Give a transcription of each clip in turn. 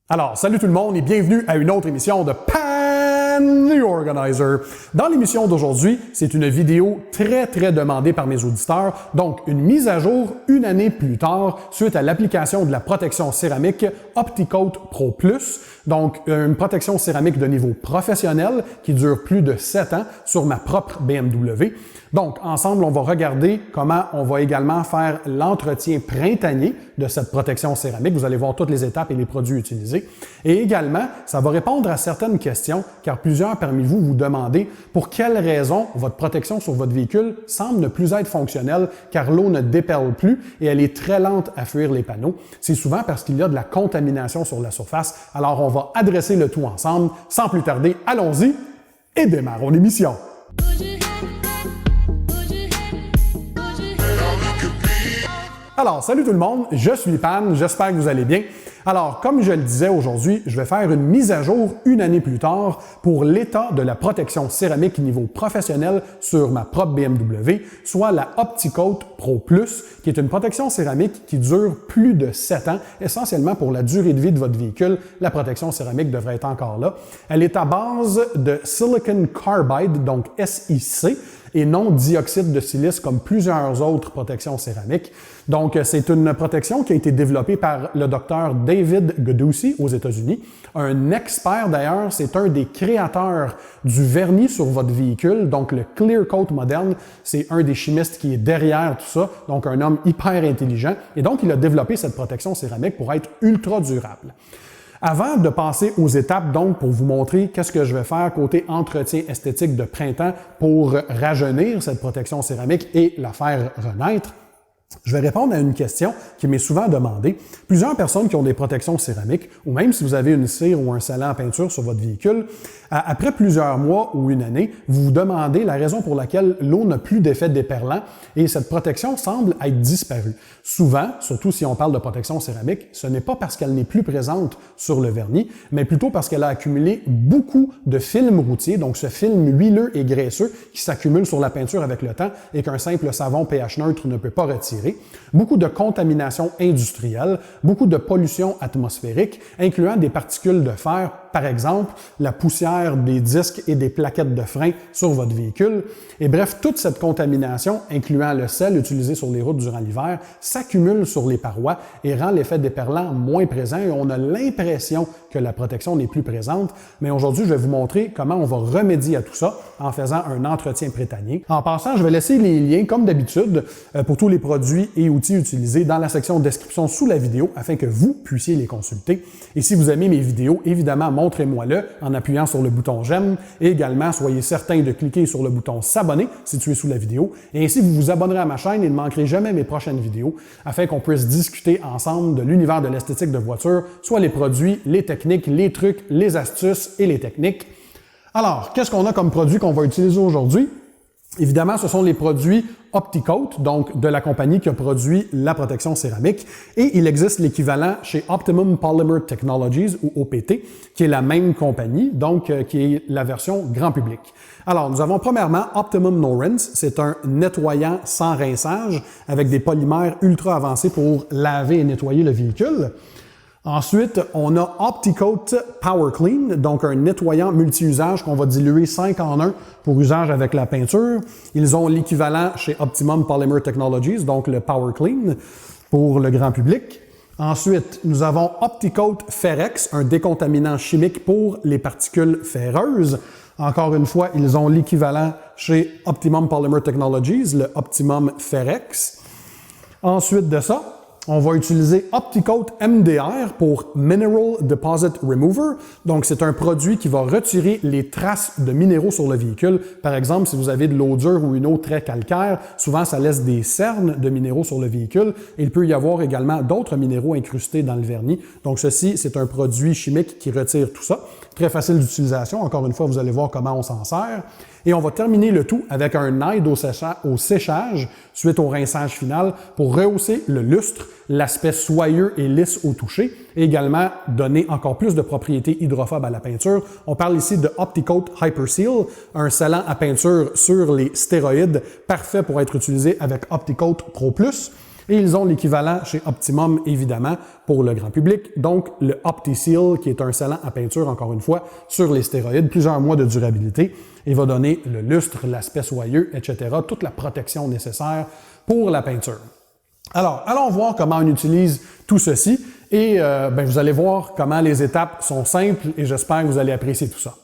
Alors, salut tout le monde et bienvenue à une autre émission de Pan the Organizer. Dans l'émission d'aujourd'hui, c'est une vidéo très demandée par mes auditeurs, donc une mise à jour une année plus tard suite à l'application de la protection céramique OptiCoat Pro Plus, donc une protection céramique de niveau professionnel qui dure plus de 7 ans sur ma propre BMW. Donc, ensemble, on va regarder comment on va également faire l'entretien printanier de cette protection céramique. Vous allez voir toutes les étapes et les produits utilisés. Et également, ça va répondre à certaines questions, car plusieurs parmi vous vous demandez pour quelle raison votre protection sur votre véhicule semble ne plus être fonctionnelle, car l'eau ne dépelle plus et elle est très lente à fuir les panneaux. C'est souvent parce qu'il y a de la contamination sur la surface. Alors, on va adresser le tout ensemble. Sans plus tarder, allons-y et démarrons l'émission. Alors, salut tout le monde, je suis Pan, j'espère que vous allez bien. Alors, comme je le disais aujourd'hui, je vais faire une mise à jour une année plus tard pour l'état de la protection céramique niveau professionnel sur ma propre BMW, soit la OptiCoat Pro Plus, qui est une protection céramique qui dure plus de 7 ans, essentiellement pour la durée de vie de votre véhicule. La protection céramique devrait être encore là. Elle est à base de silicon carbide, donc SiC, et non dioxyde de silice comme plusieurs autres protections céramiques. Donc, c'est une protection qui a été développée par le docteur David Godussi aux États-Unis. Un expert d'ailleurs, c'est un des créateurs du vernis sur votre véhicule, donc le Clear Coat moderne. C'est un des chimistes qui est derrière tout ça, donc un homme hyper intelligent. Et donc, il a développé cette protection céramique pour être ultra durable. Avant de passer aux étapes, donc, pour vous montrer qu'est-ce que je vais faire côté entretien esthétique de printemps pour rajeunir cette protection céramique et la faire renaître, je vais répondre à une question qui m'est souvent demandée. Plusieurs personnes qui ont des protections céramiques, ou même si vous avez une cire ou un scellant à peinture sur votre véhicule, après plusieurs mois ou une année, vous vous demandez la raison pour laquelle l'eau n'a plus d'effet déperlant et cette protection semble être disparue. Souvent, surtout si on parle de protection céramique, ce n'est pas parce qu'elle n'est plus présente sur le vernis, mais plutôt parce qu'elle a accumulé beaucoup de film routier, donc ce film huileux et graisseux qui s'accumule sur la peinture avec le temps et qu'un simple savon pH neutre ne peut pas retirer. Beaucoup de contamination industrielle, beaucoup de pollution atmosphérique, incluant des particules de fer, par exemple la poussière des disques et des plaquettes de frein sur votre véhicule. Et bref, toute cette contamination, incluant le sel utilisé sur les routes durant l'hiver, s'accumule sur les parois et rend l'effet déperlant moins présent et on a l'impression que la protection n'est plus présente. Mais aujourd'hui, je vais vous montrer comment on va remédier à tout ça en faisant un entretien printanier. En passant, je vais laisser les liens, comme d'habitude, pour tous les produits et outils utilisés dans la section description sous la vidéo afin que vous puissiez les consulter. Et si vous aimez mes vidéos, évidemment, montrez-moi-le en appuyant sur le bouton j'aime et également soyez certain de cliquer sur le bouton s'abonner situé sous la vidéo et ainsi vous vous abonnerez à ma chaîne et ne manquerez jamais mes prochaines vidéos afin qu'on puisse discuter ensemble de l'univers de l'esthétique de voiture, soit les produits, les techniques, les trucs, les astuces et les techniques. Alors, qu'est-ce qu'on a comme produit qu'on va utiliser aujourd'hui? Évidemment, ce sont les produits OptiCoat, donc de la compagnie qui a produit la protection céramique. Et il existe l'équivalent chez Optimum Polymer Technologies, ou OPT, qui est la même compagnie, donc qui est la version grand public. Alors, nous avons premièrement Optimum No Rinse. C'est un nettoyant sans rinçage avec des polymères ultra avancés pour laver et nettoyer le véhicule. Ensuite, on a OptiCoat Power Clean, donc un nettoyant multi-usage qu'on va diluer 5 en 1 pour usage avec la peinture. Ils ont l'équivalent chez Optimum Polymer Technologies, donc le Power Clean pour le grand public. Ensuite, nous avons OptiCoat Ferrex, un décontaminant chimique pour les particules ferreuses. Encore une fois, ils ont l'équivalent chez Optimum Polymer Technologies, le Optimum Ferrex. Ensuite de ça, on va utiliser OptiCoat MDR pour Mineral Deposit Remover. Donc, c'est un produit qui va retirer les traces de minéraux sur le véhicule. Par exemple, si vous avez de l'eau dure ou une eau très calcaire, souvent ça laisse des cernes de minéraux sur le véhicule. Et il peut y avoir également d'autres minéraux incrustés dans le vernis. Donc, ceci, c'est un produit chimique qui retire tout ça. Très facile d'utilisation. Encore une fois, vous allez voir comment on s'en sert. Et on va terminer le tout avec un aide au séchage suite au rinçage final pour rehausser le lustre, l'aspect soyeux et lisse au toucher et également donner encore plus de propriétés hydrophobes à la peinture. On parle ici de OptiCoat Hyper Seal, un scellant à peinture sur les stéroïdes parfait pour être utilisé avec OptiCoat Pro Plus. Et ils ont l'équivalent chez Optimum, évidemment, pour le grand public, donc le OptiSeal, qui est un scellant à peinture, encore une fois, sur les stéroïdes, plusieurs mois de durabilité, et va donner le lustre, l'aspect soyeux, etc., toute la protection nécessaire pour la peinture. Alors, allons voir comment on utilise tout ceci, et vous allez voir comment les étapes sont simples, et j'espère que vous allez apprécier tout ça.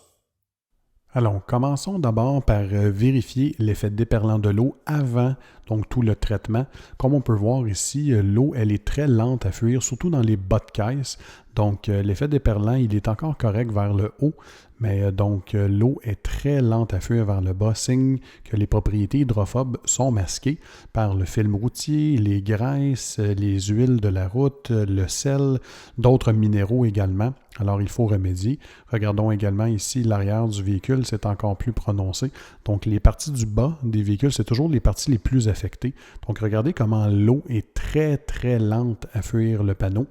Alors, commençons d'abord par vérifier l'effet déperlant de l'eau avant donc tout le traitement. Comme on peut voir ici, l'eau, elle est très lente à fuir, surtout dans les bas de caisse. Donc, l'effet déperlant, il est encore correct vers le haut, mais l'eau est très lente à fuir vers le bas, signe que les propriétés hydrophobes sont masquées par le film routier, les graisses, les huiles de la route, le sel, d'autres minéraux également. Alors, il faut remédier. Regardons également ici l'arrière du véhicule, c'est encore plus prononcé. Donc, les parties du bas des véhicules, c'est toujours les parties les plus affectées. Donc, regardez comment l'eau est très, très lente à fuir le panneau.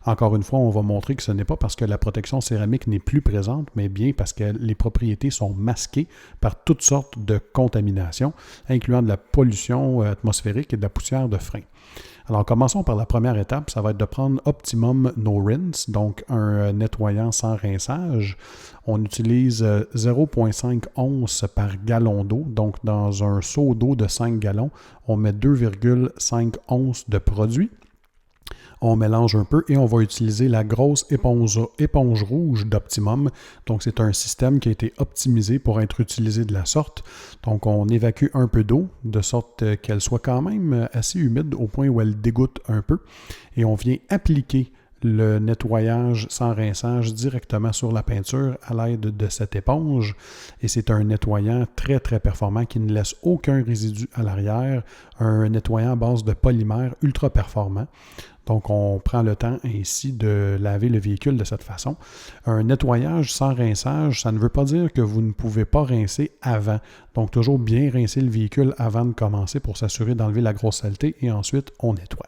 Encore une fois, on va montrer que ce n'est pas parce que la protection céramique n'est plus présente, mais bien parce que les propriétés sont masquées par toutes sortes de contaminations, incluant de la pollution atmosphérique et de la poussière de frein. Alors, commençons par la première étape, ça va être de prendre Optimum No Rinse, donc un nettoyant sans rinçage. On utilise 0,5 onces par gallon d'eau, donc dans un seau d'eau de 5 gallons, on met 2,5 onces de produit. On mélange un peu et on va utiliser la grosse éponge rouge d'Optimum. Donc, c'est un système qui a été optimisé pour être utilisé de la sorte. Donc, on évacue un peu d'eau de sorte qu'elle soit quand même assez humide au point où elle dégoûte un peu. Et on vient appliquer le nettoyage sans rinçage directement sur la peinture à l'aide de cette éponge. Et c'est un nettoyant très, très performant qui ne laisse aucun résidu à l'arrière. Un nettoyant à base de polymère ultra performant. Donc, on prend le temps ainsi de laver le véhicule de cette façon. Un nettoyage sans rinçage, ça ne veut pas dire que vous ne pouvez pas rincer avant. Donc, toujours bien rincer le véhicule avant de commencer pour s'assurer d'enlever la grosse saleté et ensuite, on nettoie.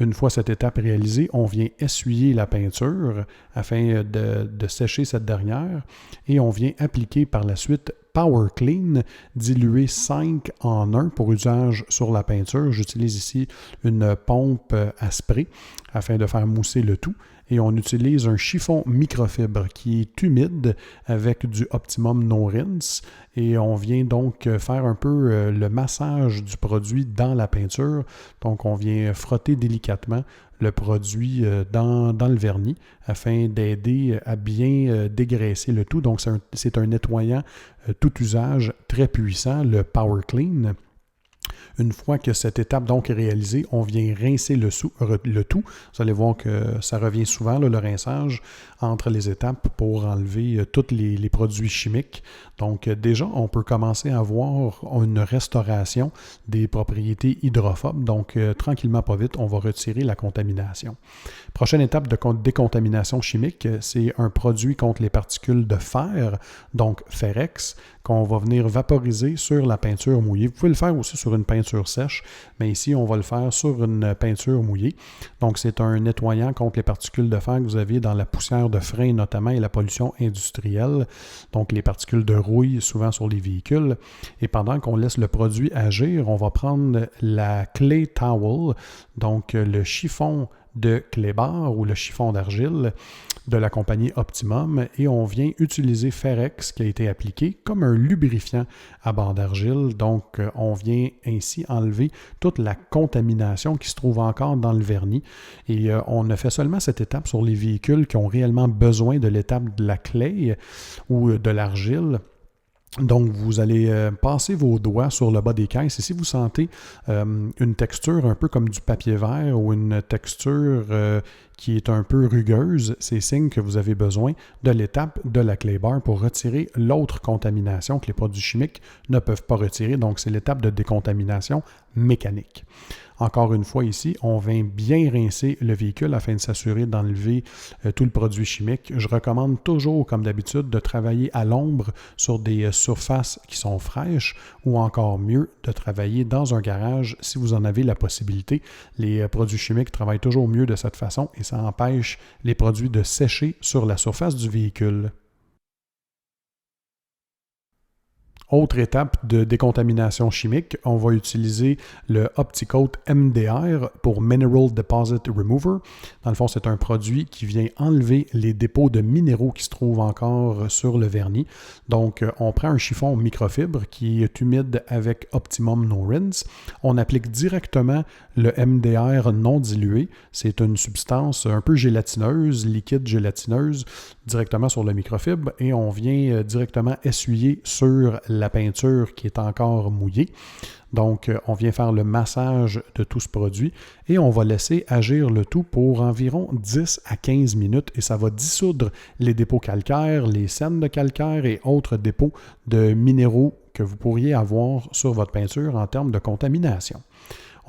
Une fois cette étape réalisée, on vient essuyer la peinture afin de sécher cette dernière et on vient appliquer par la suite Power Clean, dilué 5 en 1 pour usage sur la peinture. J'utilise ici une pompe à spray afin de faire mousser le tout. Et on utilise un chiffon microfibre qui est humide avec du Optimum No Rinse. Et on vient donc faire un peu le massage du produit dans la peinture. Donc, on vient frotter délicatement le produit dans le vernis afin d'aider à bien dégraisser le tout. Donc, c'est un nettoyant tout usage très puissant, le Power Clean. Une fois que cette étape donc est réalisée, on vient rincer le tout. Vous allez voir que ça revient souvent, là, le rinçage, entre les étapes pour enlever tous les produits chimiques. Donc déjà, on peut commencer à voir une restauration des propriétés hydrophobes. Donc tranquillement, pas vite, on va retirer la contamination. Prochaine étape de décontamination chimique, c'est un produit contre les particules de fer, donc Ferrex, qu'on va venir vaporiser sur la peinture mouillée. Vous pouvez le faire aussi sur une peinture sèche, mais ici, on va le faire sur une peinture mouillée. Donc, c'est un nettoyant contre les particules de fer que vous avez dans la poussière de frein notamment et la pollution industrielle, donc les particules de rouille souvent sur les véhicules. Et pendant qu'on laisse le produit agir, on va prendre la clay towel, donc le chiffon de clébar ou le chiffon d'argile de la compagnie Optimum et on vient utiliser Ferrex qui a été appliqué comme un lubrifiant à bord d'argile. Donc, on vient ainsi enlever toute la contamination qui se trouve encore dans le vernis. Et on a fait seulement cette étape sur les véhicules qui ont réellement besoin de l'étape de la clay ou de l'argile. Donc, vous allez passer vos doigts sur le bas des caisses et si vous sentez une texture un peu comme du papier vert ou une texture qui est un peu rugueuse, c'est signe que vous avez besoin de l'étape de la clay bar pour retirer l'autre contamination que les produits chimiques ne peuvent pas retirer. Donc, c'est l'étape de décontamination mécanique. Encore une fois ici, on vient bien rincer le véhicule afin de s'assurer d'enlever tout le produit chimique. Je recommande toujours, comme d'habitude, de travailler à l'ombre sur des surfaces qui sont fraîches ou encore mieux, de travailler dans un garage si vous en avez la possibilité. Les produits chimiques travaillent toujours mieux de cette façon et ça empêche les produits de sécher sur la surface du véhicule. Autre étape de décontamination chimique, on va utiliser le OptiCoat MDR pour Mineral Deposit Remover. Dans le fond, c'est un produit qui vient enlever les dépôts de minéraux qui se trouvent encore sur le vernis. Donc, on prend un chiffon microfibre qui est humide avec Optimum No Rinse. On applique directement le MDR non dilué. C'est une substance un peu gélatineuse, liquide gélatineuse, directement sur le microfibre et on vient directement essuyer sur la peinture qui est encore mouillée. Donc, on vient faire le massage de tout ce produit et on va laisser agir le tout pour environ 10 à 15 minutes et ça va dissoudre les dépôts calcaires, les scènes de calcaire et autres dépôts de minéraux que vous pourriez avoir sur votre peinture en termes de contamination.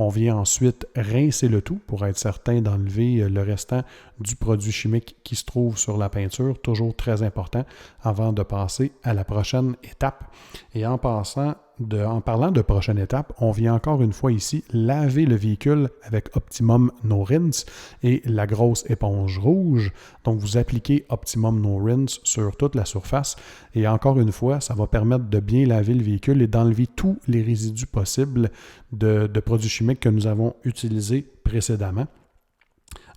On vient ensuite rincer le tout pour être certain d'enlever le restant du produit chimique qui se trouve sur la peinture, toujours très important avant de passer à la prochaine étape. Et en parlant de prochaine étape, on vient encore une fois ici laver le véhicule avec Optimum No Rinse et la grosse éponge rouge. Donc, vous appliquez Optimum No Rinse sur toute la surface et encore une fois, ça va permettre de bien laver le véhicule et d'enlever tous les résidus possibles de produits chimiques que nous avons utilisés précédemment.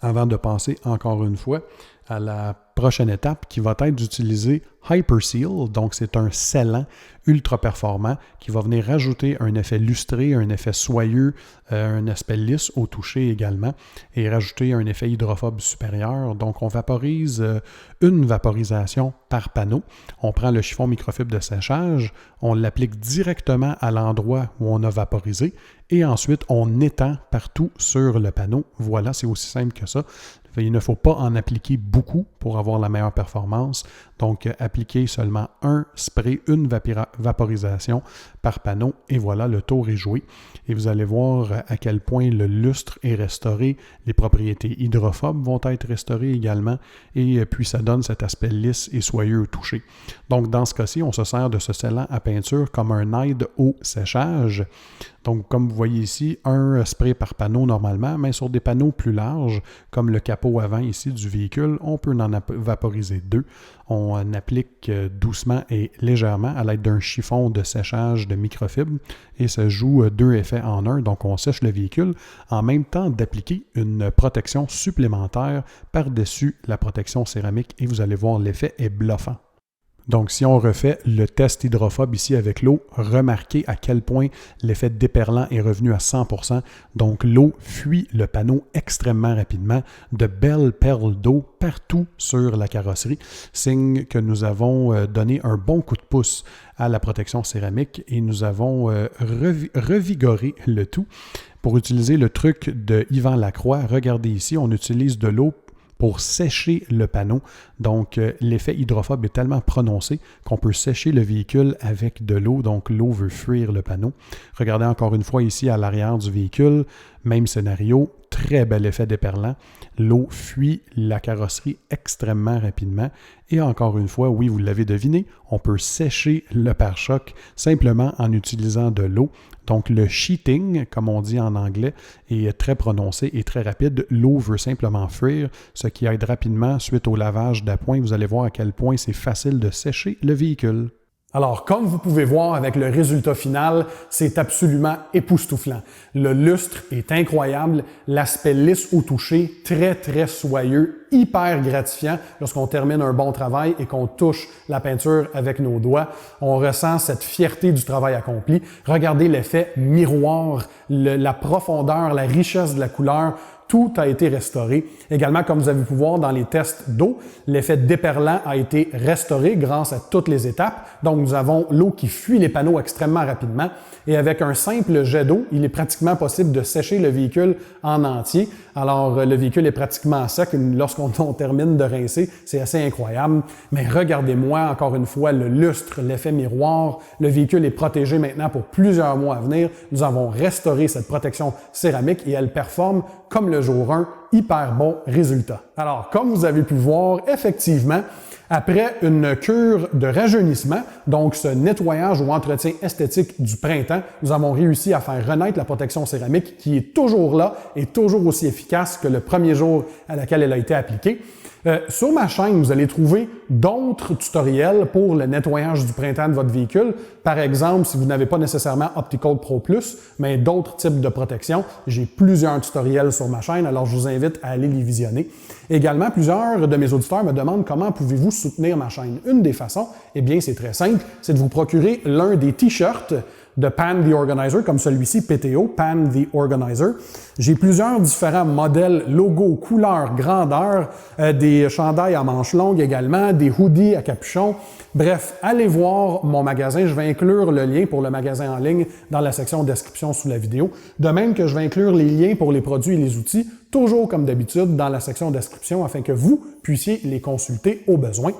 Avant de passer encore une fois à la prochaine étape qui va être d'utiliser Hyperseal. Donc, c'est un scellant ultra performant qui va venir rajouter un effet lustré, un effet soyeux, un aspect lisse au toucher également et rajouter un effet hydrophobe supérieur. Donc, on vaporise une vaporisation par panneau. On prend le chiffon microfibre de séchage, on l'applique directement à l'endroit où on a vaporisé et ensuite, on étend partout sur le panneau. Voilà, c'est aussi simple que ça. Il ne faut pas en appliquer beaucoup pour avoir la meilleure performance. Donc, appliquez seulement un spray, une vaporisation par panneau et voilà, le tour est joué. Et vous allez voir à quel point le lustre est restauré. Les propriétés hydrophobes vont être restaurées également et puis ça donne cet aspect lisse et soyeux au toucher. Donc, dans ce cas-ci, on se sert de ce scellant à peinture comme un aide au séchage. Donc, comme vous voyez ici, un spray par panneau normalement, mais sur des panneaux plus larges, comme le capot avant ici du véhicule, on peut en vaporiser deux. On applique doucement et légèrement à l'aide d'un chiffon de séchage de microfibre et ça joue deux effets en un. Donc, on sèche le véhicule en même temps d'appliquer une protection supplémentaire par-dessus la protection céramique et vous allez voir, l'effet est bluffant. Donc, si on refait le test hydrophobe ici avec l'eau, remarquez à quel point l'effet déperlant est revenu à 100%. Donc, l'eau fuit le panneau extrêmement rapidement. De belles perles d'eau partout sur la carrosserie, signe que nous avons donné un bon coup de pouce à la protection céramique et nous avons revigoré le tout. Pour utiliser le truc de Yvan Lacroix, regardez ici, on utilise de l'eau pour sécher le panneau. Donc, l'effet hydrophobe est tellement prononcé qu'on peut sécher le véhicule avec de l'eau. Donc, l'eau veut fuir le panneau. Regardez encore une fois ici à l'arrière du véhicule. Même scénario, très bel effet déperlant. L'eau fuit la carrosserie extrêmement rapidement. Et encore une fois, oui, vous l'avez deviné, on peut sécher le pare-choc simplement en utilisant de l'eau. Donc, le sheeting, comme on dit en anglais, est très prononcé et très rapide. L'eau veut simplement fuir, ce qui aide rapidement suite au lavage d'appoint. Vous allez voir à quel point c'est facile de sécher le véhicule. Alors, comme vous pouvez voir avec le résultat final, c'est absolument époustouflant. Le lustre est incroyable, l'aspect lisse au toucher, très, très soyeux, hyper gratifiant lorsqu'on termine un bon travail et qu'on touche la peinture avec nos doigts. On ressent cette fierté du travail accompli. Regardez l'effet miroir, la profondeur, la richesse de la couleur. Tout a été restauré. Également, comme vous avez pu voir dans les tests d'eau, l'effet déperlant a été restauré grâce à toutes les étapes. Donc, nous avons l'eau qui fuit les panneaux extrêmement rapidement. Et avec un simple jet d'eau, il est pratiquement possible de sécher le véhicule en entier. Alors, le véhicule est pratiquement sec lorsqu'on termine de rincer. C'est assez incroyable. Mais regardez-moi encore une fois le lustre, l'effet miroir. Le véhicule est protégé maintenant pour plusieurs mois à venir. Nous avons restauré cette protection céramique et elle performe comme le jour 1, hyper bon résultat. Alors, comme vous avez pu voir, effectivement, après une cure de rajeunissement, donc ce nettoyage ou entretien esthétique du printemps, nous avons réussi à faire renaître la protection céramique qui est toujours là et toujours aussi efficace que le premier jour à laquelle elle a été appliquée. Sur ma chaîne, vous allez trouver d'autres tutoriels pour le nettoyage du printemps de votre véhicule. Par exemple, si vous n'avez pas nécessairement Optical Pro Plus, mais d'autres types de protection, j'ai plusieurs tutoriels sur ma chaîne, alors je vous invite à aller les visionner. Également, plusieurs de mes auditeurs me demandent comment pouvez-vous soutenir ma chaîne. Une des façons, eh bien, c'est très simple, c'est de vous procurer l'un des t-shirts de Pan the Organizer, comme celui-ci, PTO, Pan the Organizer. J'ai plusieurs différents modèles, logos, couleurs, grandeurs, des chandails à manches longues également, des hoodies à capuchon. Bref, allez voir mon magasin. Je vais inclure le lien pour le magasin en ligne dans la section description sous la vidéo. De même que je vais inclure les liens pour les produits et les outils, toujours comme d'habitude, dans la section description afin que vous puissiez les consulter au besoin.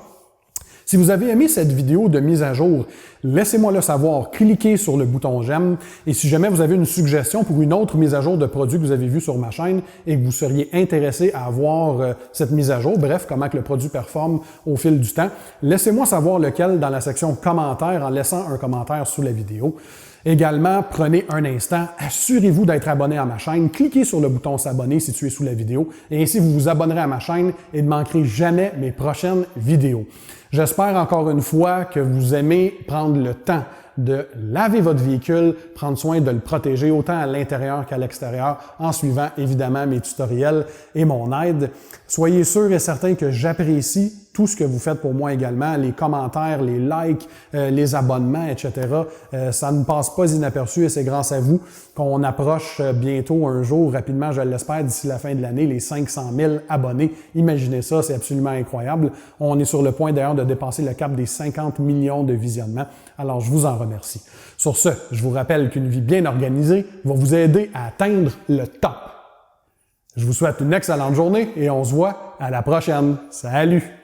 Si vous avez aimé cette vidéo de mise à jour, laissez-moi le savoir, cliquez sur le bouton j'aime et si jamais vous avez une suggestion pour une autre mise à jour de produit que vous avez vu sur ma chaîne et que vous seriez intéressé à voir cette mise à jour, bref, comment que le produit performe au fil du temps, laissez-moi savoir lequel dans la section commentaires en laissant un commentaire sous la vidéo. Également, prenez un instant, assurez-vous d'être abonné à ma chaîne, cliquez sur le bouton s'abonner situé sous la vidéo et ainsi vous vous abonnerez à ma chaîne et ne manquerez jamais mes prochaines vidéos. J'espère encore une fois que vous aimez prendre le temps de laver votre véhicule, prendre soin de le protéger autant à l'intérieur qu'à l'extérieur en suivant évidemment mes tutoriels et mon aide. Soyez sûrs et certains que j'apprécie tout ce que vous faites pour moi également, les commentaires, les likes, les abonnements, etc. Ça ne passe pas inaperçu et c'est grâce à vous qu'on approche bientôt un jour, rapidement, je l'espère, d'ici la fin de l'année, les 500 000 abonnés. Imaginez ça, c'est absolument incroyable. On est sur le point d'ailleurs de dépasser le cap des 50 millions de visionnements. Alors, je vous en remercie. Sur ce, je vous rappelle qu'une vie bien organisée va vous aider à atteindre le top. Je vous souhaite une excellente journée et on se voit à la prochaine. Salut!